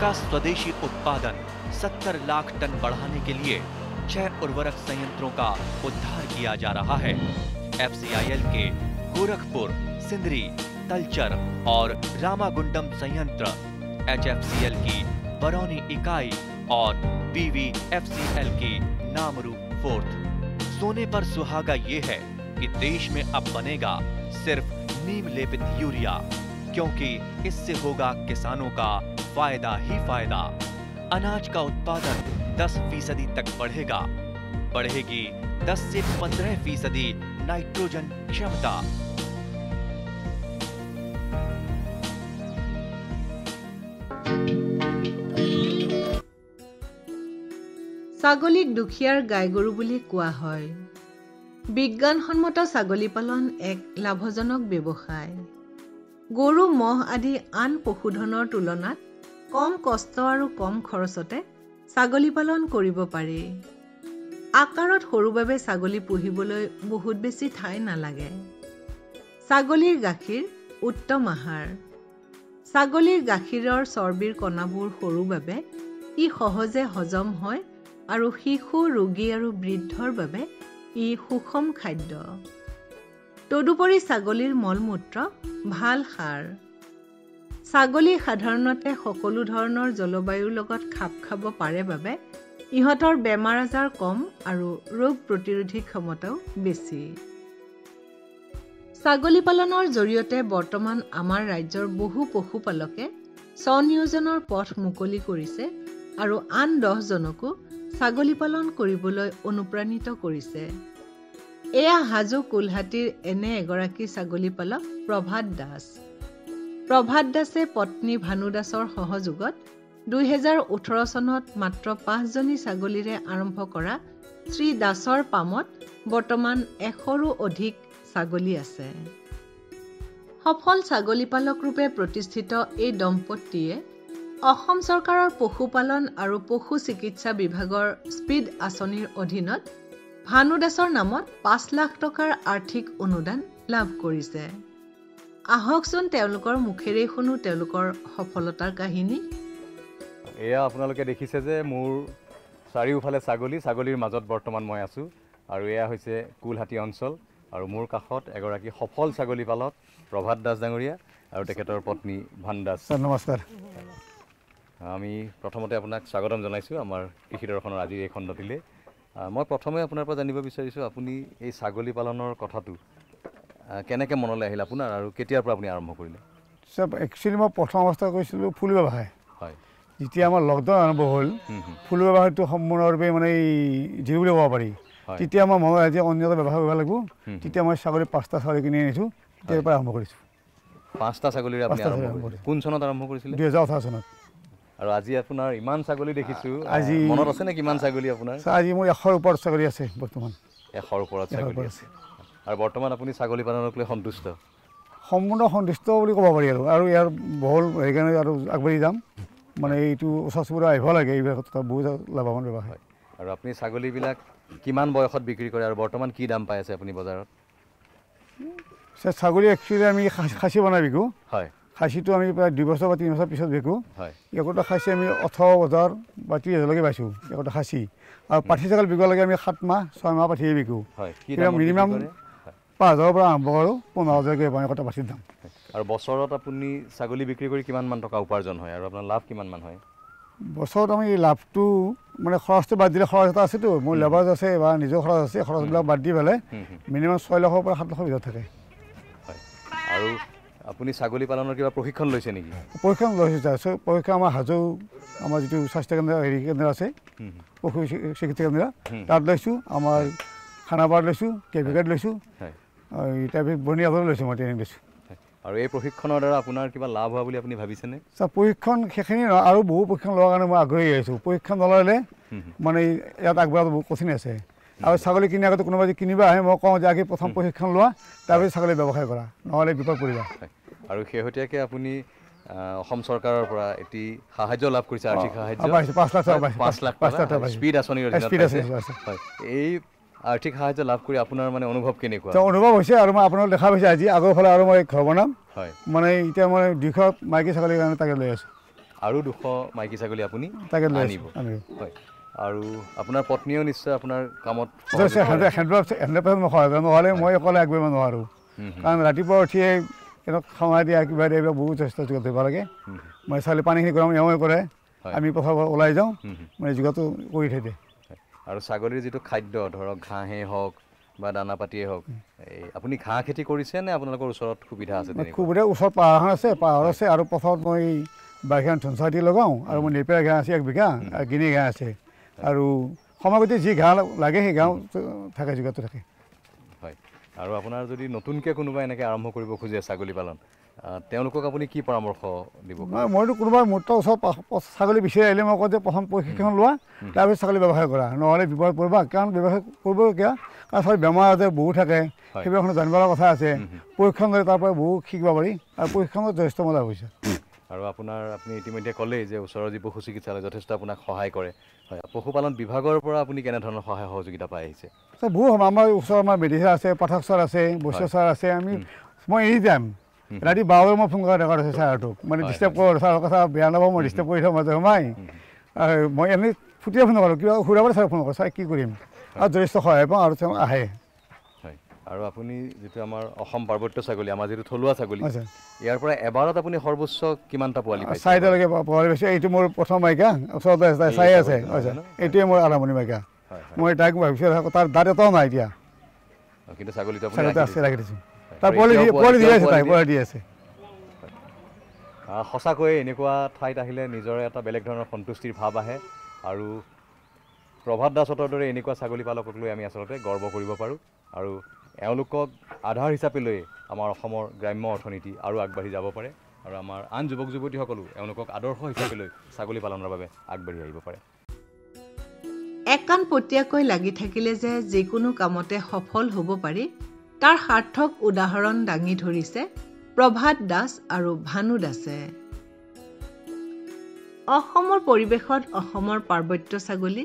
का स्वदेशी उत्पादन 70 लाख टन बढ़ाने के लिए 6 उर्वरक संयंत्रों का उद्धार किया जा रहा है। FCIL के गोरखपुर, सिंदरी, तलचर और रामागुंडम संयंत्र, HFCL की बरौनी इकाई और BVFCL की नामरू फोर्थ। सोने पर सुहागा ये है कि देश में अब बनेगा सिर्फ नीम लेपित यूरिया, क्योंकि इससे होगा किसानों का फायदा ही फायदा। अनाज का उत्पादन 10% तक बढ़ेगा। बढ़ेगी 10 से 15% नाइट्रोजन क्षमता। ছাগলীক দুখীয়াৰ গাই গৰু বুলি কোৱা হয়। বিজ্ঞানসন্মত ছাগলী পালন এক লাভজনক ব্যৱসায়। গৰু, মহ আদি আন পশুধনৰ তুলনাত কম কষ্ট আৰু কম খৰচতে ছাগলী পালন কৰিব পাৰি। আকাৰত সৰু বাবে ছাগলী পুহিবলৈ বহুত বেছি ঠাই নালাগে। ছাগলীৰ গাখীৰ উত্তম আহাৰ। ছাগলীৰ গাখীৰৰ চৰ্বিৰ কণাবোৰ সৰু বাবে ই সহজে হজম হয় আৰু শিশু, ৰোগী আৰু বৃদ্ধৰ বাবে ই সুষম খাদ্য। তদুপৰি ছাগলীৰ মলমূত্ৰ ভাল সাৰ। ছাগলী সাধাৰণতে সকলো ধৰণৰ জলবায়ুৰ লগত খাপ খাব পাৰে বাবে ইহঁতৰ বেমাৰ আজাৰ কম আৰু ৰোগ প্ৰতিৰোধী ক্ষমতাও বেছি। ছাগলী পালনৰ জৰিয়তে বৰ্তমান আমাৰ ৰাজ্যৰ বহু পশুপালকে স্বনিয়োজনৰ পথ মুকলি কৰিছে আৰু আন 10জনকো ছাগলী পালন কৰিবলৈ অনুপ্ৰাণিত কৰিছে। এয়া হাজো কোলহাটীৰ এনে এগৰাকী ছাগলী পালক প্ৰভাত দাস। প্ৰভাত দাসে পত্নী ভানু দাসৰ সহযোগত 2018 চনত মাত্ৰ 5জনী ছাগলীৰে আৰম্ভ কৰা শ্ৰী দাসৰ পামত বৰ্তমান 100ৰো অধিক ছাগলী আছে। সফল ছাগলী পালক ৰূপে প্ৰতিষ্ঠিত এই দম্পতীয়ে অসম চৰকাৰৰ পশুপালন আৰু পশু চিকিৎসা বিভাগৰ স্পীড আঁচনিৰ অধীনত ভানু দাসৰ নামত 5 লাখ টকাৰ আৰ্থিক অনুদান লাভ কৰিছে। আহকচোন তেওঁলোকৰ মুখেৰেই শুনো তেওঁলোকৰ সফলতাৰ কাহিনী। এয়া আপোনালোকে দেখিছে যে মোৰ চাৰিওফালে ছাগলীৰ মাজত বৰ্তমান মই আছো আৰু এয়া হৈছে কোলহাটী অঞ্চল আৰু মোৰ কাষত এগৰাকী সফল ছাগলী পালক প্ৰভাত দাস ডাঙৰীয়া আৰু তেখেতৰ পত্নী ভানু দাস। নমস্কাৰ। আমি প্ৰথমতে আপোনাক স্বাগতম জনাইছোঁ আমাৰ কৃষি দৰ্শনৰ আজিৰ এই খণ্ডটিলে। মই প্ৰথমে আপোনাৰ পৰা জানিব বিচাৰিছোঁ আপুনি এই ছাগলী পালনৰ কথাটো কেনেকৈ মনলৈ আহিল আপোনাৰ আৰু কেতিয়াৰ পৰা আপুনি আৰম্ভ কৰিলে? চব একচুৱেলি মই প্ৰথম অৱস্থা কৰিছিলোঁ ফুল ব্যৱসায়। হয়। যেতিয়া আমাৰ লকডাউন আৰম্ভ হ'ল, ফুল ব্যৱসায়টো সম্পূৰ্ণৰূপে মানে জিৰো বুলি ক'ব পাৰি। তেতিয়া মই মনত আজি অন্য এটা ব্যৱসায় কৰিব লাগিব। তেতিয়া মই 5টা ছাগলী কিনি আনিছোঁ, তেতিয়াৰ পৰা আৰম্ভ কৰিছোঁ। 5টা ছাগলীৰে আপুনি আৰম্ভ কৰিছে? কোন চনত আৰম্ভ কৰিছিলে? 2018 চনত। আৰু আজি আপোনাৰ ইমান ছাগলী দেখিছোঁ, আজি মনত আছে নে কিমান ছাগলী আপোনাৰ? আজি মোৰ 100ৰ ওপৰত ছাগলী আছে বৰ্তমান। 100ৰ ওপৰত ছাগলী আছে। আৰু বৰ্তমান আপুনি ছাগলী পালনক লৈ সন্তুষ্ট? সম্পূৰ্ণ সন্তুষ্ট বুলি ক'ব পাৰি আৰু ইয়াৰ বহুল সেইকাৰণে আৰু আগবাঢ়ি যাম। মানে এইটো ওচৰ চুবুৰীয়া আহিব লাগে, এইবিলাক বহুত লাভৱান ব্যৱসায়। আৰু আপুনি ছাগলীবিলাক কিমান বয়সত বিক্ৰী কৰে আৰু বৰ্তমান কি দাম পাই আছে আপুনি বজাৰত? ছাগলী একচুৱেলি আমি খাচী বনাই বিকোঁ। হয়। খাচীটো আমি প্ৰায় 2 বছৰ বা 3 বছৰ পিছত বিকোঁ। হয়। একোটা খাচী আমি 18,000 বা 30,000লৈকে পাইছোঁ একোটা খাচী। আৰু পাঠি ছাগলী বিকিব লাগে আমি 7 মাহ 6 মাহ পাঠিয়ে বিকোঁ। মিনিমাম 5,000ৰ পৰা আৰম্ভ কৰোঁ 15,000লৈকে পাওঁ একোটা পাঠিৰ দাম। আৰু বছৰত আপুনি ছাগলী বিক্ৰী কৰি কিমানমান টকা উপাৰ্জন হয় আৰু আপোনাৰ লাভ কিমানমান হয়? বছৰত আমি লাভটো মানে খৰচটো বাদ দিলে খৰচ এটা আছেতো, মোৰ লেবাৰ আছে বা নিজৰ খৰচ আছে, খৰচবিলাক বাদ দি পেলাই মিনিমাম 6 লাখৰ পৰা 7 লাখৰ ভিতৰত থাকে। হয়। আৰু আপুনি ছাগলী পালনৰ কিবা প্ৰশিক্ষণ লৈছে নেকি? প্ৰশিক্ষণ লৈছোঁ। প্ৰশিক্ষণ আমাৰ হাজো আমাৰ যিটো স্বাস্থ্যকেন্দ্ৰ কেন্দ্ৰ আছে, পশু চিকিৎসা কেন্দ্ৰ, তাত লৈছোঁ। আমাৰ খানাপাৰাত লৈছোঁ, কেভিকাত লৈছোঁ, তাৰপিছত বৰ্ণিয়াপাৰত লৈছোঁ, মই ট্ৰেইনিং লৈছোঁ। আৰু এই প্ৰশিক্ষণৰ দ্বাৰা আপোনাৰ কিবা লাভ হোৱা বুলি আপুনি ভাবিছেনে? প্ৰশিক্ষণ সেইখিনি নহয়, আৰু বহু প্ৰশিক্ষণ লোৱাৰ কাৰণে মই আগ্ৰহী হৈছোঁ। প্ৰশিক্ষণ নল'লে মানে ইয়াত আগবঢ়াটো বহুত কঠিন আছে। আৰু ছাগলী কিনাৰ আগতে কোনোবা যদি কিনিব আহে, মই কওঁ যে আগে প্ৰথম প্ৰশিক্ষণ লোৱা, তাৰপিছত ছাগলী ব্যৱসায় কৰা, নহ'লে বিপদ পৰিবা। আৰু শেহতীয়াকৈ আপুনি অসম চৰকাৰৰ পৰা এটি সাহায্য লাভ কৰিছে, আৰ্থিক সাহায্য 5 লাখ টকা স্পীড আঁচনিৰ অধীনত। এই আৰ্থিক সাহায্য লাভ কৰি আপোনাৰ মানে অনুভৱ কেনেকুৱা? অনুভৱ হৈছে আৰু মই আপোনাক দেখা পাইছোঁ আজি আগৰ ফালে আৰু মই ঘৰ বনাম। মানে এতিয়া মই 200 মাইকী ছাগলীৰ কাৰণে তাকে লৈ আছোঁ। আৰু 200 মাইকী ছাগলী আপুনি তাকে আনিব হয় আৰু আপোনাৰ পত্নীও নিশ্চয় আপোনাৰ কামত নহ'লে মই অকলে আগবাঢ়িব নোৱাৰোঁ কাৰণ ৰাতিপুৱা উঠিয়ে খানা দিয়া কিবা দিয়া এইবিলাক বহুত যথেষ্ট যোগাৰ ধৰিব লাগে মই ছাগলী পানীখিনি গৰম এওঁৱে কৰে আমি পথাৰ ওলাই যাওঁ মানে যোগাৰটো কৰি থৈ দিয়ে আৰু ছাগলীৰ যিটো খাদ্য ধৰক ঘাঁহেই হওক বা দানা পাতিয়েই হওক আপুনি ঘাঁহ খেতি কৰিছে নে আপোনালোকৰ ওচৰত সুবিধা আছে সুবিধা ওচৰত পাহাৰ আছে আৰু পথাৰত মই বাৰিষা ধনচা দি লগাওঁ আৰু মোৰ নেপেৰা ঘাঁহ আছে 1 বিঘা আৰু গিনি ঘাঁহ আছে আৰু সময়গতি যি ঘাঁহ লাগে সেই ঘাঁহ থাকে যোগাৰটো থাকে হয় আৰু আপোনাৰ যদি নতুনকৈ কোনোবাই এনেকৈ আৰম্ভ কৰিব খোজে ছাগলী পালন তেওঁলোকক আপুনি কি পৰামৰ্শ দিব মইতো কোনোবাই মোৰ ওচৰত ছাগলী বিচাৰি আহিলে মই কওঁ যে প্ৰথম প্ৰশিক্ষণ লোৱা তাৰপিছত ছাগলী ব্যৱসায় কৰা নহ'লে বিপদ পৰিবা কাৰণ ব্যৱসায় কৰিব কিয় কাৰণ ছাগলী বেমাৰ আজাৰ বহুত থাকে সেইবিলাক জানিব লগা কথা আছে প্ৰশিক্ষণ লৈ তাৰ পৰা বহুত শিকিব পাৰি আৰু প্ৰশিক্ষণত যথেষ্ট মজা হৈছে আৰু আপুনি ইতিমধ্যে ক'লেই যে ওচৰৰ যি পশু চিকিৎসালয় যথেষ্ট আপোনাক সহায় কৰে হয় পশুপালন বিভাগৰ পৰা আপুনি কেনেধৰণৰ সহায় সহযোগিতা পাই আহিছে বহুত আমাৰ ওচৰৰ আমাৰ মেডিচিন আছে পাঠক ছাৰ আছে বৈশ্য ছাৰ আছে মই এনি টাইম ৰাতি 12 মই ফোন কৰা দৰকাৰ আছে ছাৰটোক মানে ডিষ্টাৰ্ব কৰোঁ ছাৰৰ কথা বেয়া নাপাওঁ মই ডিষ্টাৰ্ব কৰি থওঁ মাজে সময় মই এনেই ফুটিয়ে ফোন কৰোঁ কিবা ঘূৰাবলৈ ছাৰ ফোন কৰোঁ ছাৰ কি কৰিম আৰু যথেষ্ট সহায় পাওঁ আৰু তেওঁ আহে হয় আৰু আপুনি যিটো আমাৰ অসম পাৰ্বত্য ছাগলী আমাৰ যিটো থলুৱা ছাগলী ইয়াৰ পৰা এবাৰত আপুনি সৰ্বোচ্চ কিমানটা পোৱালি পাইছে 4টালৈকে পোৱালি পাইছোঁ এইটো মোৰ প্ৰথম মাইকা ওচৰতে চাই আছে এইটোৱে মোৰ আৰম্ভণি মাইকা মই তাইক ভাবিছোঁ তাৰ দাঁত এটাও নাই এতিয়া কিন্তু ছাগলীটো আছে ৰাখি দিছোঁ তাৰ পোৱালি দি আছে সঁচাকৈ এনেকুৱা ঠাইত আহিলে নিজৰে এটা বেলেগ ধৰণৰ সন্তুষ্টিৰ ভাৱ আহে আৰু প্ৰভাত দাসহঁতৰ দৰে এনেকুৱা ছাগলী পালকক লৈ আমি আচলতে গৰ্ব কৰিব পাৰোঁ আৰু এওঁলোকক আধাৰ হিচাপে লৈ আমাৰ অসমৰ গ্ৰাম্য অৰ্থনীতি আৰু আগবাঢ়ি যাব পাৰে আৰু আমাৰ আন যুৱক যুৱতীসকলো এওঁলোকক আদৰ্শ হিচাপে লৈ ছাগলী পালনৰ বাবে আগবাঢ়ি আহিব পাৰে একানপতীয়াকৈ লাগি থাকিলে যে যিকোনো কামতে সফল হ'ব পাৰি তাৰ সাৰ্থক উদাহৰণ দাঙি ধৰিছে প্ৰভাত দাস আৰু ভানু দাসে অসমৰ পৰিৱেশত অসমৰ পাৰ্বত্য ছাগলী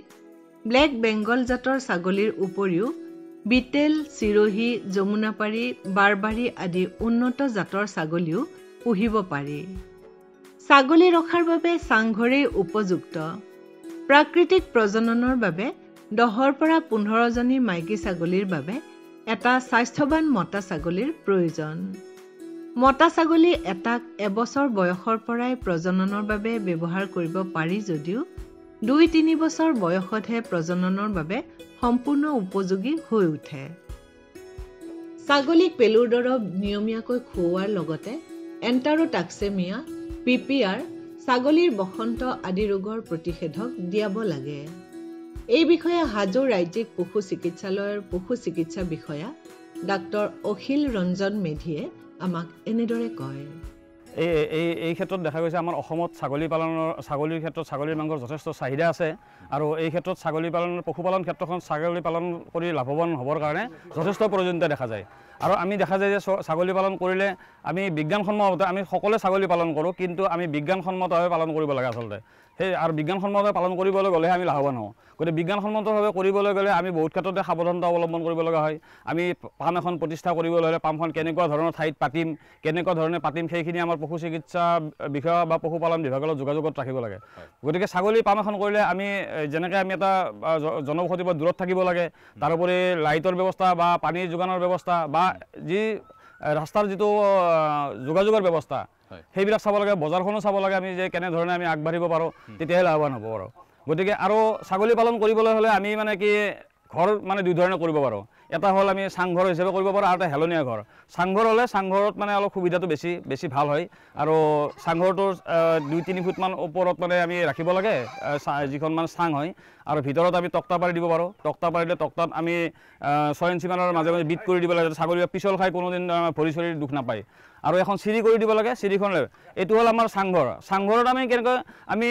ব্লেক বেংগল জাতৰ ছাগলীৰ উপৰিও বিটেল চিৰহী যমুনাপাৰী বাৰবাৰী আদি উন্নত জাতৰ ছাগলীও পুহিব পাৰি ছাগলী ৰখাৰ বাবে চাংঘৰেই উপযুক্ত প্ৰাকৃতিক প্ৰজননৰ বাবে 10 পৰা 15 জনী মাইকী ছাগলীৰ বাবে এটা স্বাস্থ্যৱান মতা ছাগলীৰ প্ৰয়োজন মতা ছাগলী এটাক এবছৰ বয়সৰ পৰাই প্ৰজননৰ বাবে ব্যৱহাৰ কৰিব পাৰি যদিও 2-3 বছৰ বয়সতহে প্ৰজননৰ বাবে সম্পূৰ্ণ উপযোগী হৈ উঠে ছাগলীক পেলুৰ দৰৱ নিয়মীয়াকৈ খুওৱাৰ লগতে এণ্টাৰোটাক্সেমিয়া পিপিআৰ ছাগলীৰ বসন্ত আদি ৰোগৰ প্ৰতিষেধক দিয়াব লাগে এই বিষয়ে হাজো ৰাজ্যিক পশু চিকিৎসালয়ৰ পশু চিকিৎসা বিষয়া ডাক্তৰ অখিল ৰঞ্জন মেধিয়ে আমাক এনেদৰে কয় এই ক্ষেত্ৰত দেখা গৈছে আমাৰ অসমত ছাগলীৰ ক্ষেত্ৰত ছাগলীৰ মাংসৰ যথেষ্ট চাহিদা আছে আৰু এই ক্ষেত্ৰত পশুপালন ক্ষেত্ৰখন ছাগলী পালন কৰি লাভৱান হ'বৰ কাৰণে যথেষ্ট প্ৰয়োজনীয়তা দেখা যায় আৰু আমি দেখা যায় যে ছাগলী পালন কৰিলে আমি বিজ্ঞানসন্মতভাৱে আমি সকলোৱে ছাগলী পালন কৰোঁ কিন্তু আমি বিজ্ঞানসন্মতভাৱে পালন কৰিব লাগে আচলতে সেই আৰু বিজ্ঞানসন্মতভাৱে পালন কৰিবলৈ গ'লেহে আমি লাভৱান হওঁ গতিকে বিজ্ঞানসন্মতভাৱে কৰিবলৈ গ'লে আমি বহুত ক্ষেত্ৰতে সাৱধানতা অৱলম্বন কৰিব লগা হয় আমি পাম এখন প্ৰতিষ্ঠা কৰিবলৈ হ'লে পামখন কেনেকুৱা ধৰণৰ ঠাইত পাতিম কেনেকুৱা ধৰণে পাতিম সেইখিনি আমাৰ পশু চিকিৎসা বিষয়া বা পশুপালন বিভাগৰ লগত যোগাযোগত ৰাখিব লাগে গতিকে ছাগলী পাম এখন কৰিলে আমি যেনেকৈ আমি এটা জনবসতিৰ পৰা দূৰত থাকিব লাগে তাৰোপৰি লাইটৰ ব্যৱস্থা বা পানীৰ যোগানৰ ব্যৱস্থা বা যি ৰাস্তাৰ যিটো যোগাযোগৰ ব্যৱস্থা সেইবিলাক চাব লাগে বজাৰখনো চাব লাগে আমি যে কেনেধৰণে আমি আগবাঢ়িব পাৰোঁ তেতিয়াহে লাভৱান হ'ব পাৰোঁ গতিকে আৰু ছাগলী পালন কৰিবলৈ হ'লে আমি মানে কি ঘৰ মানে 2 ধৰণে কৰিব পাৰোঁ এটা হ'ল আমি চাংঘৰ হিচাপে কৰিব পাৰোঁ আৰু এটা হেলনীয়া ঘৰ চাংঘৰ হ'লে চাংঘৰত মানে অলপ সুবিধাটো বেছি ভাল হয় আৰু চাংঘৰটোৰ 2-3 ফুটমান ওপৰত মানে আমি ৰাখিব লাগে যিখন মানে চাং হয় আৰু ভিতৰত আমি তক্তা পাৰি দিব পাৰোঁ তক্তা পাৰিলে তক্তাত আমি 6 ইঞ্চি মানৰ মাজে মাজে বিট কৰি দিব লাগে যাতে ছাগলী পিছল খাই কোনোদিন ভৰি চৰিৰ দুখ নাপায় আৰু এখন চিৰি কৰি দিব লাগে চিৰিখনলৈ এইটো হ'ল আমাৰ চাংঘৰত আমি কেনেকৈ আমি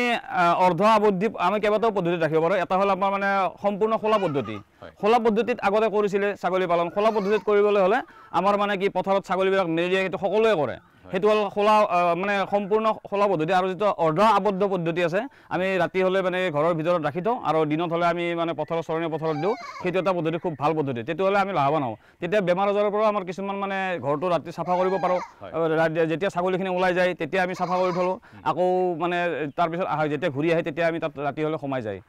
অৰ্ধ আবদ্ধি আমি কেইবাটাও পদ্ধতিত ৰাখিব পাৰোঁ এটা হ'ল আমাৰ মানে সম্পূৰ্ণ খোলা পদ্ধতিত আগতে কৰিছিলে ছাগলী পালন খোলা পদ্ধতিত কৰিবলৈ হ'লে আমাৰ মানে কি পথাৰত ছাগলীবিলাক মেলি দিয়ে সেইটো সকলোৱে কৰে সেইটো হ'ল খোলা মানে সম্পূৰ্ণ খোলা পদ্ধতি আৰু যিটো অৰ্ধ আবদ্ধ পদ্ধতি আছে আমি ৰাতি হ'লে মানে ঘৰৰ ভিতৰত ৰাখি থওঁ আৰু দিনত হ'লে আমি মানে পথাৰৰ চৰণীয়া পথাৰত দিওঁ সেইটো এটা পদ্ধতি খুব ভাল পদ্ধতি তেতিয়াহ'লে আমি লাভৱান হওঁ তেতিয়া বেমাৰ আজাৰৰ পৰা আমাৰ কিছুমান মানে ঘৰটো ৰাতি চাফা কৰিব পাৰোঁ যেতিয়া ছাগলীখিনি ওলাই যায় তেতিয়া আমি চাফা কৰি থলোঁ আকৌ মানে তাৰপিছত যেতিয়া ঘূৰি আহে তেতিয়া আমি তাত ৰাতি হ'লে সোমাই যায়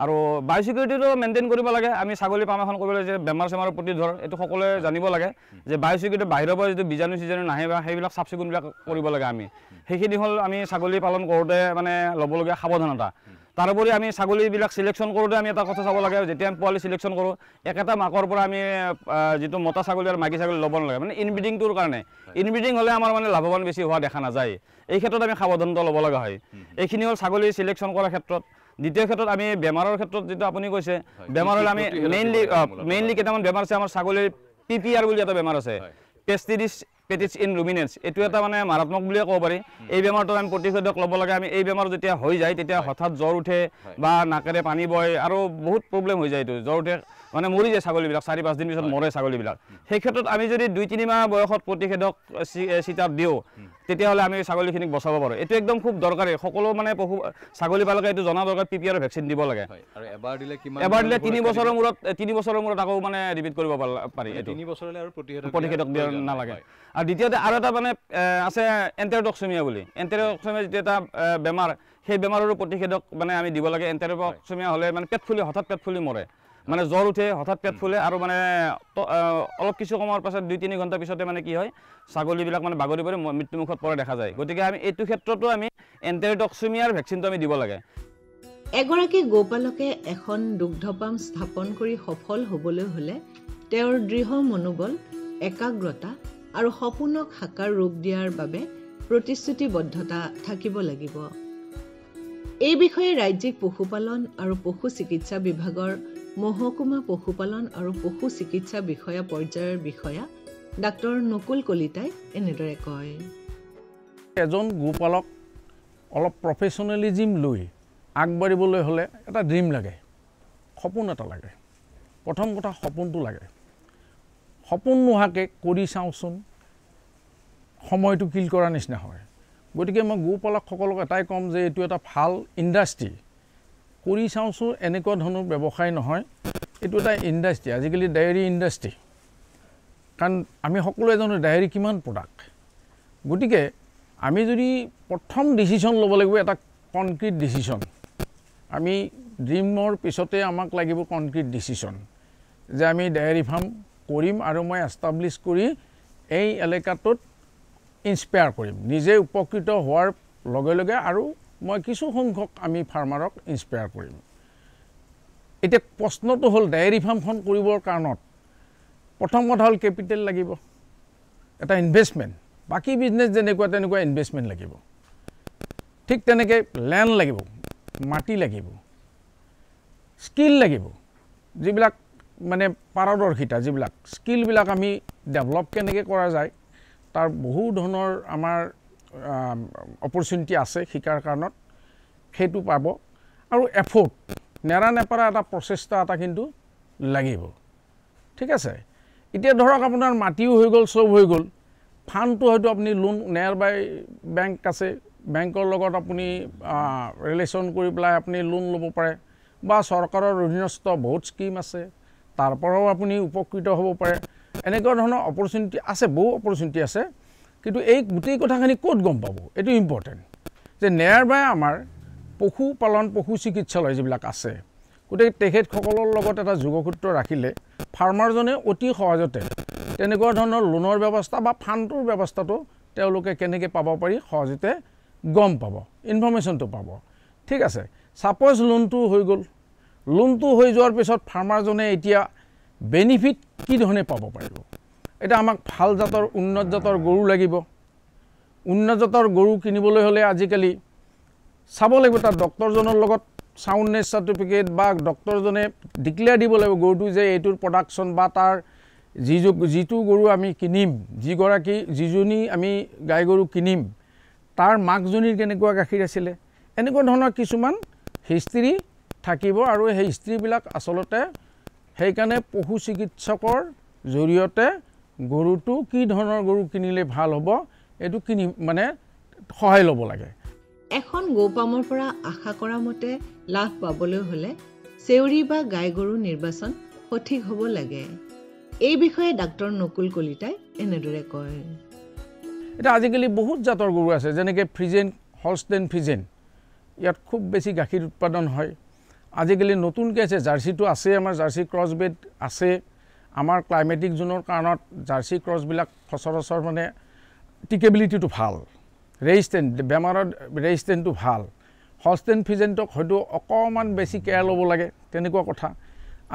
আৰু বায়'চিকিউৰিটিটো মেইনটেইন কৰিব লাগে আমি ছাগলী পাম এখন কৰিবলৈ যে বেমাৰ চেমাৰৰ প্ৰতিধৰ এইটো সকলোৱে জানিব লাগে যে বায়'চিকিউৰিটি বাহিৰৰ পৰা যিটো বীজাণু চিজাণু নাহে বা সেইবিলাক চাফ চিকুণবিলাক কৰিব লাগে আমি সেইখিনি হ'ল আমি ছাগলী পালন কৰোঁতে মানে ল'বলগীয়া সাৱধানতা তাৰোপৰি আমি ছাগলীবিলাক চিলেকশ্যন কৰোঁতে আমি এটা কথা চাব লাগে যেতিয়া আমি পোৱালি চিলেকশ্যন কৰোঁ একেটা মাকৰ পৰা আমি যিটো মতা ছাগলী আৰু মাইকী ছাগলী ল'ব নালাগে মানে ইনব্ৰিডিংটোৰ কাৰণে ইনব্ৰিডিং হ'লে আমাৰ মানে লাভৱান বেছি হোৱা দেখা নাযায় এই ক্ষেত্ৰত আমি সাৱধানতা ল'ব লগা হয় এইখিনি হ'ল ছাগলী চিলেকশ্যন কৰাৰ ক্ষেত্ৰত দ্বিতীয় ক্ষেত্ৰত আমি বেমাৰৰ ক্ষেত্ৰত যেটা আপুনি কৈছে বেমাৰ হ'লে আমি মেইনলি কেইটামান বেমাৰ আছে আমাৰ ছাগলীৰ PPR বুলি এটা বেমাৰ আছে পেষ্টিডিছ পেটিছ ইন ৰুমিনেন্স এইটো এটা মানে মাৰাত্মক বুলিয়ে ক'ব পাৰি এই বেমাৰটো আমি প্ৰতিষেধক ল'ব লাগে আমি এই বেমাৰ যেতিয়া হৈ যায় তেতিয়া হঠাৎ জ্বৰ উঠে বা নাকেৰে পানী বয় আৰু বহুত প্ৰব্লেম হৈ যায় এইটো জ্বৰ উঠে মানে মৰি যায় ছাগলীবিলাক 4-5 দিন পিছত মৰে ছাগলীবিলাক সেই ক্ষেত্ৰত আমি যদি 2-3 মাহ বয়সত প্ৰতিষেধক চিটাপ দিওঁ তেতিয়াহ'লে আমি ছাগলীখিনিক বচাব পাৰোঁ এইটো একদম খুব দৰকাৰী সকলো মানে পশু ছাগলী পালকে এইটো জনা দৰকাৰ PPR ভেকচিন দিব লাগে আৰু এবাৰ দিলে 3 বছৰৰ মূৰত আকৌ মানে ৰিপিট কৰিব পাৰি 3 বছৰলৈ আৰু প্ৰতিষেধক দিয়া নালাগে আৰু দ্বিতীয়তে আৰু এটা মানে আছে এণ্টেৰটক্সিমিয়া বুলি এণ্টেৰটক্সিমিয়া যিটো এটা বেমাৰ সেই বেমাৰৰো প্ৰতিষেধক মানে আমি দিব লাগে এণ্টেৰটক্সিমিয়া হ'লে মানে হঠাৎ পেট ফুলি মৰে মানে জ্বৰ উঠে হঠাৎ পেট ফুলে আৰু মানে অলপ কিছু সময়ৰ পাছত 2-3 ঘণ্টাৰ পিছতে মানে কি হয় ছাগলীবিলাক মানে বাগৰি পৰি মৃত্যুমুখত পৰা দেখা যায় গতিকে আমি এইটো ক্ষেত্ৰতো আমি এণ্টেৰটক্সিমিয়াৰ ভেকচিনটো আমি দিব লাগে এগৰাকী গোপালকে এখন দুগ্ধ পাম স্থাপন কৰি সফল হ'বলৈ হ'লে তেওঁৰ দৃঢ় মনোবল একাগ্ৰতা আৰু সপোনক সাকাৰ ৰূপ দিয়াৰ বাবে প্ৰতিশ্ৰুতিবদ্ধতা থাকিব লাগিব এই বিষয়ে ৰাজ্যিক পশুপালন আৰু পশু চিকিৎসা বিভাগৰ মহকুমা পশুপালন আৰু পশু চিকিৎসা বিষয়া পৰ্যায়ৰ বিষয়া ডাক্তৰ নকুল কলিতাই এনেদৰে কয় এজন গোপালক অলপ প্ৰফেশ্যনেলিজিম লৈ আগবাঢ়িবলৈ হ'লে এটা ড্ৰিম লাগে সপোন এটা লাগে প্ৰথম কথা সপোনটো লাগে সপোন নোহোৱাকৈ কৰি চাওঁচোন সময়টো কিল কৰাৰ নিচিনা হয় গতিকে মই গোপালকসকলক এটাই ক'ম যে এইটো এটা ভাল ইণ্ডাষ্ট্ৰি কৰি চাওঁচোন এনেকুৱা ধৰণৰ ব্যৱসায় নহয় এইটো এটা ইণ্ডাষ্ট্ৰি আজিকালি ডায়েৰী ইণ্ডাষ্ট্ৰি কাৰণ আমি সকলোৱে জানো ডায়েৰী কিমান প্ৰডাক্ট গতিকে আমি যদি প্ৰথম ডিচিশ্যন ল'ব লাগিব এটা কনক্ৰিট ডিচিশ্যন আমি ড্ৰিমৰ পিছতে আমাক লাগিব কনক্ৰিট ডিচিশ্যন যে আমি ডায়েৰী ফাৰ্ম কৰিম আৰু মই এষ্টাব্লিছ কৰি এই এলেকাটোত ইনস্পায়াৰ কৰিম নিজে উপকৃত হোৱাৰ লগে লগে আৰু মই কিছু সংখ্যক আমি ফাৰ্মাৰক ইনস্পায়াৰ কৰিম এতিয়া প্ৰশ্নটো হ'ল ডায়েৰী ফাৰ্মখন কৰিবৰ কাৰণত প্ৰথম কথা হ'ল কেপিটেল লাগিব এটা ইনভেষ্টমেণ্ট বাকী বিজনেছ যেনেকুৱা তেনেকুৱা ইনভেষ্টমেণ্ট লাগিব ঠিক তেনেকৈ লেণ্ড লাগিব মাটি লাগিব স্কিল লাগিব যিবিলাক মানে পাৰদৰ্শিতা যিবিলাক স্কিলবিলাক আমি ডেভেলপ কেনেকৈ কৰা যায় তাৰ বহু ধৰণৰ আমাৰ অপৰচুনিটি আছে শিকাৰ কাৰণত সেইটো পাব আৰু এফৰ্ট নেৰা নেপাৰা এটা প্ৰচেষ্টা এটা কিন্তু লাগিব ঠিক আছে এতিয়া ধৰক আপোনাৰ মাটিও হৈ গ'ল চব হৈ গ'ল ফাণ্ডটো হয়তো আপুনি লোন নেয়াৰ বাই বেংক আছে বেংকৰ লগত আপুনি ৰিলেশ্যন কৰি পেলাই আপুনি লোন ল'ব পাৰে বা চৰকাৰৰ অধীনস্থ বহুত স্কিম আছে তাৰ পৰাও আপুনি উপকৃত হ'ব পাৰে এনেকুৱা ধৰণৰ অপৰচুনিটি আছে বহু অপৰচুনিটি আছে কিন্তু এই গোটেই কথাখিনি ক'ত গম পাব এইটো ইম্পৰ্টেণ্ট যে নেয়াৰ বাই আমাৰ পশুপালন পশু চিকিৎসালয় যিবিলাক আছে গতিকে তেখেতসকলৰ লগত এটা যোগসূত্ৰ ৰাখিলে ফাৰ্মাৰজনে অতি সহজতে তেনেকুৱা ধৰণৰ লোনৰ ব্যৱস্থা বা ফাণ্ডটোৰ ব্যৱস্থাটো তেওঁলোকে কেনেকৈ পাব পাৰি সহজতে গম পাব ইনফৰমেশ্যনটো পাব ঠিক আছে ছাপ'জ লোনটো হৈ গ'ল লোনটো হৈ যোৱাৰ পিছত ফাৰ্মাৰজনে এতিয়া বেনিফিট কি ধৰণে পাব পাৰিব এটা আমাক ভাল জাতৰ উন্নত জাতৰ গৰু লাগিব উন্নত জাতৰ গৰু কিনিবলৈ হ'লে আজিকালি চাব লাগিব তাৰ ডক্টৰজনৰ লগত সাউণ্ডনেছ সাৰ্টিফিকেট বা ডক্টৰজনে ডিক্লেয়াৰ দিব লাগিব গৰুটো যে এইটোৰ প্ৰডাকশ্যন বা তাৰ যিটো গৰু আমি কিনিম যিজনী আমি গাই গৰু কিনিম তাৰ মাকজনীৰ কেনেকুৱা গাখীৰ আছিলে এনেকুৱা ধৰণৰ কিছুমান হিষ্ট্ৰী থাকিব আৰু সেই হিষ্ট্ৰীবিলাক আচলতে সেইকাৰণে পশু চিকিৎসকৰ জৰিয়তে গৰুটো কি ধৰণৰ গৰু কিনিলে ভাল হ'ব এইটো কিনি মানে সহায় ল'ব লাগে। এখন গৌপামৰ পৰা আশা কৰা মতে লাভ পাবলৈ হ'লে চেউৰী বা গাই গৰু নিৰ্বাচন সঠিক হ'ব লাগে। এই বিষয়ে ডাক্তৰ নকুল কলিতাই এনেদৰে কয়। এটা আজিকালি বহুত জাতৰ গৰু আছে, যেনেকৈ ফ্ৰিজেন, হলষ্টেইন ফ্ৰিজেন, ইয়াত খুব বেছি গাখীৰ উৎপাদন হয়। আজিকালি নতুনকৈ আছে, জাৰ্চিটো আছে, আমাৰ জাৰ্চি ক্ৰছবেড আছে। আমাৰ ক্লাইমেটিক জোনৰ কাৰণত জাৰ্চি ক্ৰছবিলাক সচৰাচৰ মানে টিকেবিলিটিটো ভাল, ৰেজিষ্টেণ্ট, বেমাৰৰ ৰেজিষ্টেণ্টটো ভাল। হলষ্টেইন ফ্ৰিজেনটোক হয়তো অকণমান বেছি কেয়াৰ ল'ব লাগে, তেনেকুৱা কথা।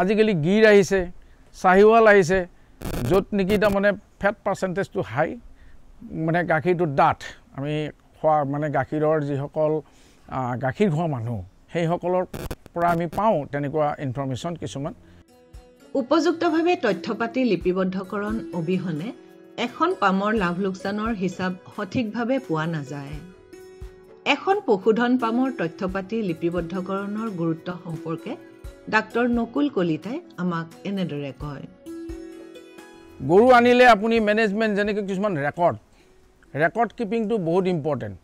আজিকালি গিৰ আহিছে, চাহিৱাল আহিছে, য'ত নেকি তাৰমানে ফেট পাৰ্চেণ্টেজটো হাই, মানে গাখীৰটো ডাঠ। আমি খোৱা মানে গাখীৰৰ যিসকল গাখীৰ খোৱা মানুহ, সেইসকলৰ পৰা আমি পাওঁ তেনেকুৱা ইনফৰমেশ্যন কিছুমান। উপযুক্তভাৱে তথ্যপাতি লিপিবদ্ধকৰণ অবিহনে এখন পামৰ লাভ লোকচানৰ হিচাপ সঠিকভাৱে পোৱা নাযায়। এখন পশুধন পামৰ তথ্যপাতি লিপিবদ্ধকৰণৰ গুৰুত্ব সম্পৰ্কে ডাক্তৰ নকুল কলিতাই আমাক এনেদৰে কয়। গৰু আনিলে আপুনি মেনেজমেণ্ট, যেনেকৈ কিছুমান ৰেকৰ্ড কিপিংটো বহুত ইম্পৰ্টেণ্ট।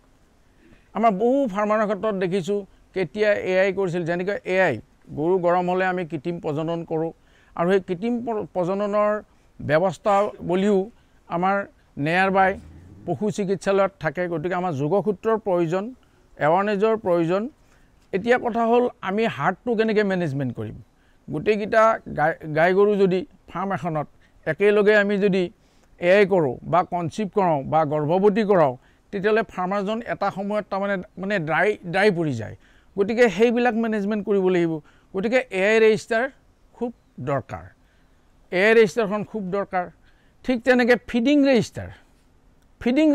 আমাৰ বহু ফাৰ্মাৰৰ ক্ষেত্ৰত দেখিছোঁ কেতিয়া AI কৰিছিল, যেনেকৈ AI গৰু গৰম হ'লে আমি কৃত্ৰিম প্ৰজনন কৰোঁ, আৰু সেই কৃত্ৰিম প্ৰজননৰ ব্যৱস্থা বুলিও আমাৰ নেয়াৰ বাই পশু চিকিৎসালয়ত থাকে। গতিকে আমাৰ যোগসূত্ৰৰ প্ৰয়োজন, এৱাৰনেছৰ প্ৰয়োজন। এতিয়া কথা হ'ল আমি হাৰ্টটো কেনেকৈ মেনেজমেণ্ট কৰিম। গোটেইকেইটা গাই গৰু যদি ফাৰ্ম এখনত একেলগে আমি যদি AI কৰোঁ বা কনচিভ কৰাওঁ বা গৰ্ভৱতী কৰাওঁ, তেতিয়াহ'লে ফাৰ্মাৰজন এটা সময়ত তাৰমানে ড্ৰাই পৰি যায়। গতিকে সেইবিলাক মেনেজমেণ্ট কৰিব লাগিব। গতিকে AI ৰেজিষ্টাৰ খুব দৰকাৰ, AI ৰেজিষ্টাৰখন খুব দৰকাৰ। ঠিক তেনেকৈ ফিডিং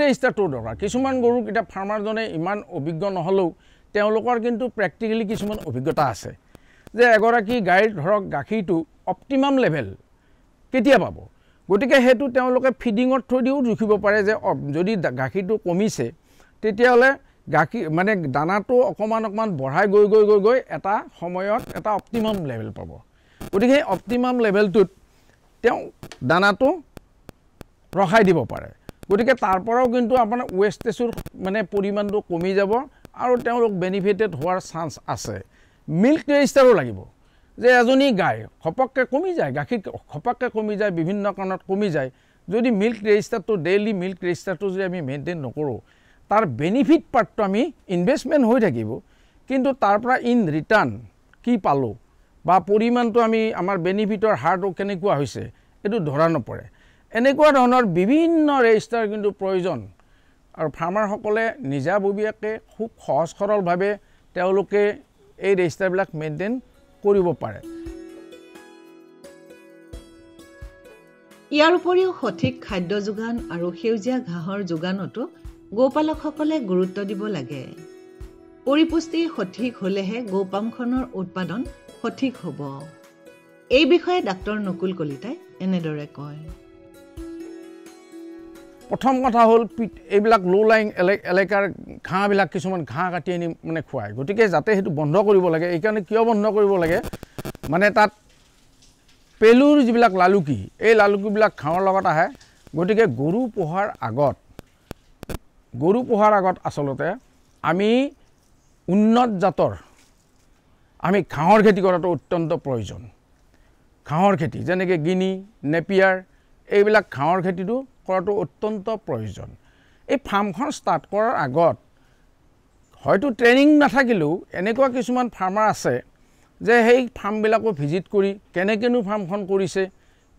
ৰেজিষ্টাৰটো দৰকাৰ। কিছুমান গৰুক এতিয়া ফাৰ্মাৰজনে ইমান অভিজ্ঞ নহ'লেও তেওঁলোকৰ কিন্তু প্ৰেক্টিকেলি কিছুমান অভিজ্ঞতা আছে, যে এগৰাকী গাইৰ ধৰক গাখীৰটো অপ্টিমাম লেভেল কেতিয়া পাব। গতিকে সেইটো তেওঁলোকে ফিডিঙৰ থ্ৰুদিও জুখিব পাৰে, যে যদি গাখীৰটো কমিছে তেতিয়াহ'লে গাখীৰ মানে দানাটো অকণমান বঢ়াই গৈ এটা সময়ত এটা অপ্টিমাম লেভেল পাব। গতিকে সেই অপ্টিমাম লেভেলটোত তেওঁ দানাটো ৰখাই দিব পাৰে। গতিকে তাৰ পৰাও কিন্তু আপোনাৰ ৱেষ্টেজৰ মানে পৰিমাণটো কমি যাব আৰু তেওঁলোক বেনিফিটেড হোৱাৰ চান্স আছে। মিল্ক ৰেজিষ্টাৰো লাগিব, যে এজনী গাই ঘপককৈ কমি যায়, গাখীৰ ঘপককৈ কমি যায়, বিভিন্ন কাৰণত কমি যায়। যদি মিল্ক ৰেজিষ্টাৰটো ডেইলি মিল্ক ৰেজিষ্টাৰটো যদি আমি মেইনটেইন নকৰোঁ, তাৰ বেনিফিট পাৰ্টটো আমি ইনভেষ্টমেণ্ট হৈ থাকিব, কিন্তু তাৰ পৰা ইন ৰিটাৰ্ণ কি পালোঁ বা পৰিমাণটো আমি আমাৰ বেনিফিটৰ হাৰটো কেনেকুৱা হৈছে এইটো ধৰা নপৰে। এনেকুৱা ধৰণৰ বিভিন্ন ৰেজিষ্টাৰ কিন্তু প্ৰয়োজন, আৰু ফাৰ্মাৰসকলে নিজাববীয়াকৈ খুব সহজ সৰলভাৱে তেওঁলোকে এই ৰেজিষ্টাৰবিলাক মেইনটেইন কৰিব পাৰে। ইয়াৰ উপৰিও সঠিক খাদ্য যোগান আৰু সেউজীয়া ঘাঁহৰ যোগানতো গৌপালকসকলে গুৰুত্ব দিব লাগে। পৰিপুষ্টি সঠিক হ'লেহে গৌপামখনৰ উৎপাদন সঠিক হ'ব। এই বিষয়ে ডাক্তৰ নকুল কলিতাই এনেদৰে কয়। প্ৰথম কথা হ'ল এইবিলাক ল' লাইং এলেকাৰ ঘাঁহবিলাক কিছুমান ঘাঁহ কাটি আনি মানে খুৱায়। গতিকে যাতে সেইটো বন্ধ কৰিব লাগে। এইকাৰণে কিয় বন্ধ কৰিব লাগে, মানে তাত পেলুৰ যিবিলাক লালুকি, এই লালুকিবিলাক ঘাঁহৰ লগত আহে। গতিকে গৰু পোহাৰ আগত আচলতে আমি উন্নত জাতৰ আমি ঘাঁহৰ খেতি কৰাটো অত্যন্ত প্ৰয়োজন। ঘাঁহৰ খেতি যেনেকৈ গিনি, নেপিয়াৰ, এইবিলাক ঘাঁহৰ খেতিটো কৰাটো অত্যন্ত প্ৰয়োজন। এই ফাৰ্মখন ষ্টাৰ্ট কৰাৰ আগত হয়তো ট্ৰেইনিং নাথাকিলেও এনেকুৱা কিছুমান ফাৰ্মাৰ আছে যে সেই ফাৰ্মবিলাকো ভিজিট কৰি কেনেকৈনো ফাৰ্মখন কৰিছে,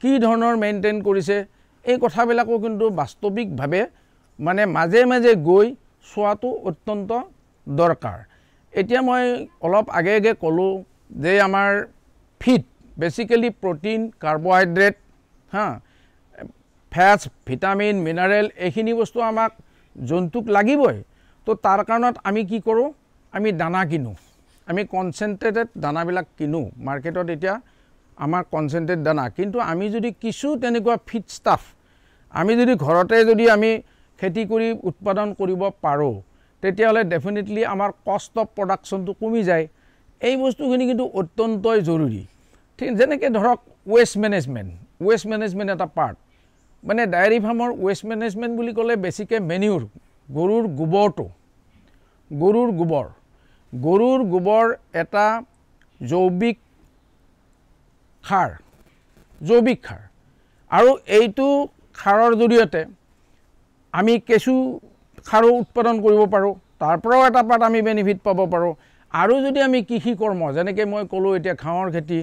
কি ধৰণৰ মেইনটেইন কৰিছে, এই কথাবিলাকো কিন্তু বাস্তৱিকভাৱে মানে মাজে মাজে গৈ চোৱাটো অত্যন্ত দৰকাৰ। এতিয়া মই অলপ আগে ক'লোঁ যে আমাৰ feed basically protein, carbohydrate, fates, vitamin, mineral, এইখিনি বস্তু আমাক জন্তুক লাগিবই। তো তাৰ কাৰণত আমি কি কৰোঁ, আমি দানা কিনো, আমি কনচেনট্ৰেটেড দানাবিলাক কিনো মাৰ্কেটত। এতিয়া আমাৰ কনচেনট্ৰেট দানা, কিন্তু আমি যদি কিছু তেনেকুৱা ফিড ষ্টাফ আমি যদি ঘৰতে যদি আমি খেতি কৰি উৎপাদন কৰিব পাৰোঁ, তেতিয়াহ'লে ডেফিনেটলি আমাৰ কষ্ট অফ প্ৰডাকশ্যনটো কমি যায়। এই বস্তুখিনি কিন্তু অত্যন্তই জৰুৰী। ঠিক যেনেকৈ ধৰক ৱেষ্ট মেনেজমেণ্ট এটা পাৰ্ট। মানে ডায়েৰী ফাৰ্মৰ ৱেষ্ট মেনেজমেণ্ট বুলি ক'লে বেছিকৈ মেনিউৰ, গৰুৰ গোবৰটো, গৰুৰ গোবৰ এটা জৈৱিক সাৰ, আৰু এইটো সাৰৰ জৰিয়তে আমি কেঁচু সাৰো উৎপাদন কৰিব পাৰোঁ, তাৰ পৰাও এটা পাৰ্ট আমি বেনিফিট পাব পাৰোঁ। আৰু যদি আমি কৃষি কৰ্ম যেনেকৈ মই ক'লোঁ এতিয়া ঘাঁহৰ খেতি,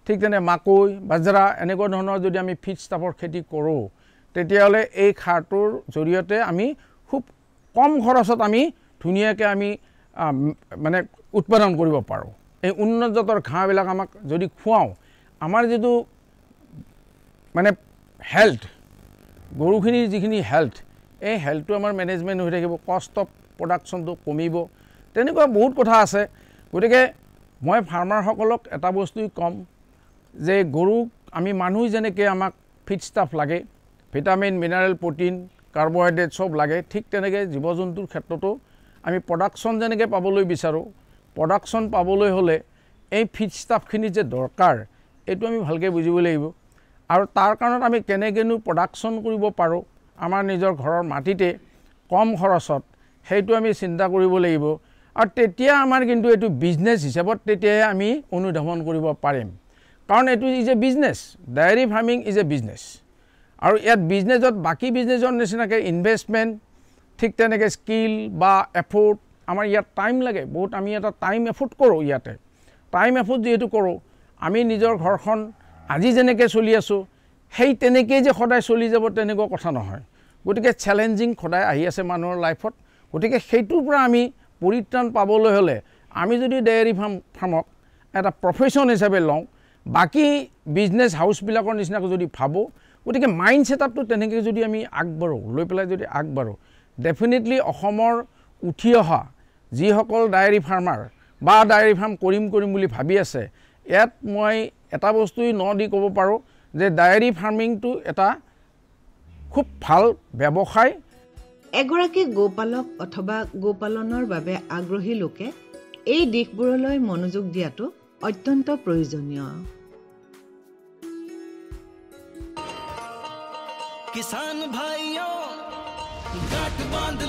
ঠিক তেনে মাকৈ, বাজৰা এনেকুৱা ধৰণৰ যদি আমি ফিড ষ্টাফৰ খেতি কৰোঁ, তেতিয়াহ'লে এই সাৰটোৰ জৰিয়তে আমি খুব কম খৰচত আমি ধুনীয়াকৈ আমি মানে উৎপাদন কৰিব পাৰোঁ। এই উন্নত জাতৰ ঘাঁহবিলাক আমাক যদি খুৱাওঁ, আমাৰ যিটো মানে হেল্থ, গৰুখিনিৰ যিখিনি হেল্থ, এই হেল্থটো আমাৰ মেনেজমেণ্ট হৈ থাকিব, কষ্ট অফ প্ৰডাকশ্যনটো কমিব, তেনেকুৱা বহুত কথা আছে। গতিকে মই ফাৰ্মাৰসকলক এটা বস্তুই ক'ম যে গৰুক আমি মানুহ যেনেকৈ আমাক ফিড ষ্টাফ লাগে, ভিটামিন, মিনাৰেল, প্ৰটিন, কাৰ্বহাইড্ৰেট চব লাগে, ঠিক তেনেকৈ জীৱ জন্তুৰ ক্ষেত্ৰতো আমি প্ৰডাকশ্যন যেনেকৈ পাবলৈ বিচাৰোঁ, প্ৰডাকশ্যন পাবলৈ হ'লে এই ফিড ষ্টাফখিনি যে দৰকাৰ এইটো আমি ভালকৈ বুজিব লাগিব। আৰু তাৰ কাৰণত আমি কেনেকৈনো প্ৰডাকশ্যন কৰিব পাৰোঁ আমাৰ নিজৰ ঘৰৰ মাটিতে কম খৰচত, সেইটো আমি চিন্তা কৰিব লাগিব। আৰু তেতিয়া আমাৰ কিন্তু এইটো বিজনেছ হিচাপত তেতিয়াহে আমি অনুধাৱন কৰিব পাৰিম, কাৰণ এইটো is a business, diary farming is a business. আৰু ইয়াত বিজনেছত বাকী বিজনেছৰ নিচিনাকৈ ইনভেষ্টমেণ্ট, ঠিক তেনেকৈ স্কিল বা এফৰ্ট, আমাৰ ইয়াত টাইম লাগে বহুত, আমি এটা টাইম এফৰ্ট কৰোঁ। ইয়াতে টাইম এফৰ্ট যিহেতু কৰোঁ, আমি নিজৰ ঘৰখন আজি যেনেকৈ চলি আছোঁ সেই তেনেকৈয়ে যে সদায় চলি যাব তেনেকুৱা কথা নহয়। গতিকে চেলেঞ্জিং সদায় আহি আছে মানুহৰ লাইফত। গতিকে সেইটোৰ পৰা আমি পৰিত্ৰাণ পাবলৈ হ'লে আমি যদি ডেয়াৰী ফাৰ্মক এটা প্ৰফেশ্যন হিচাপে লওঁ, বাকী বিজনেছ হাউচবিলাকৰ নিচিনাকৈ যদি ভাবোঁ, গতিকে মাইণ্ড ছেটআপটো তেনেকৈ যদি আমি আগবাঢ়োঁ, লৈ পেলাই যদি আগবাঢ়োঁ, ডেফিনেটলি অসমৰ উঠি অহা যিসকল ডায়েৰী ফাৰ্মাৰ বা ডায়েৰী ফাৰ্ম কৰিম বুলি ভাবি আছে, ইয়াত মই এটা বস্তুই দি ক'ব পাৰোঁ যে ডায়েৰী ফাৰ্মিংটো এটা খুব ভাল ব্যৱসায়। এগৰাকী গোপালক অথবা গোপালনৰ বাবে আগ্ৰহী লোকে এই দিশবোৰলৈ মনোযোগ দিয়াটো অত্যন্ত প্ৰয়োজনীয়। किसान भाइयों गांठ बांध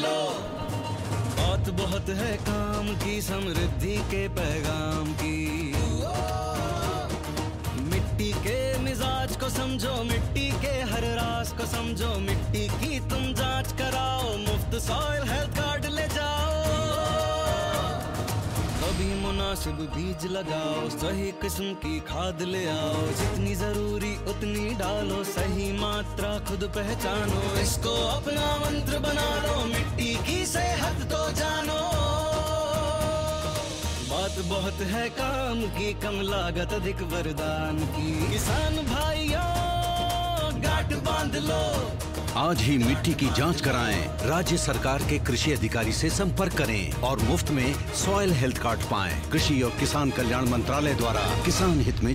लो, बहुत है काम की, समृद्धि के पैगाम की। मिट्टी के मिजाज को समझो, मिट्टी के हर राज को समझो, मिट्टी की तुम जांच कराओ, मुफ्त सॉइल हेल्थ कार्ड ले जाओ। कभी मुनासिब बीज लगाओ, सही किस्म की खाद ले आओ, जितनी जरूरी उतनी डालो, सही मात्रा खुद पहचानो, इसको अपना मंत्र बना लो, मिट्टी की सेहत तो जानो। बात बहुत है काम की, कम लागत अधिक वरदान की। किसान भाइयों गांठ बांध लो, आज ही मिट्टी की जांच कराएं। राज्य सरकार के कृषि अधिकारी से संपर्क करें और मुफ्त में सॉइल हेल्थ कार्ड पाएं। कृषि और किसान कल्याण मंत्रालय द्वारा किसान हित में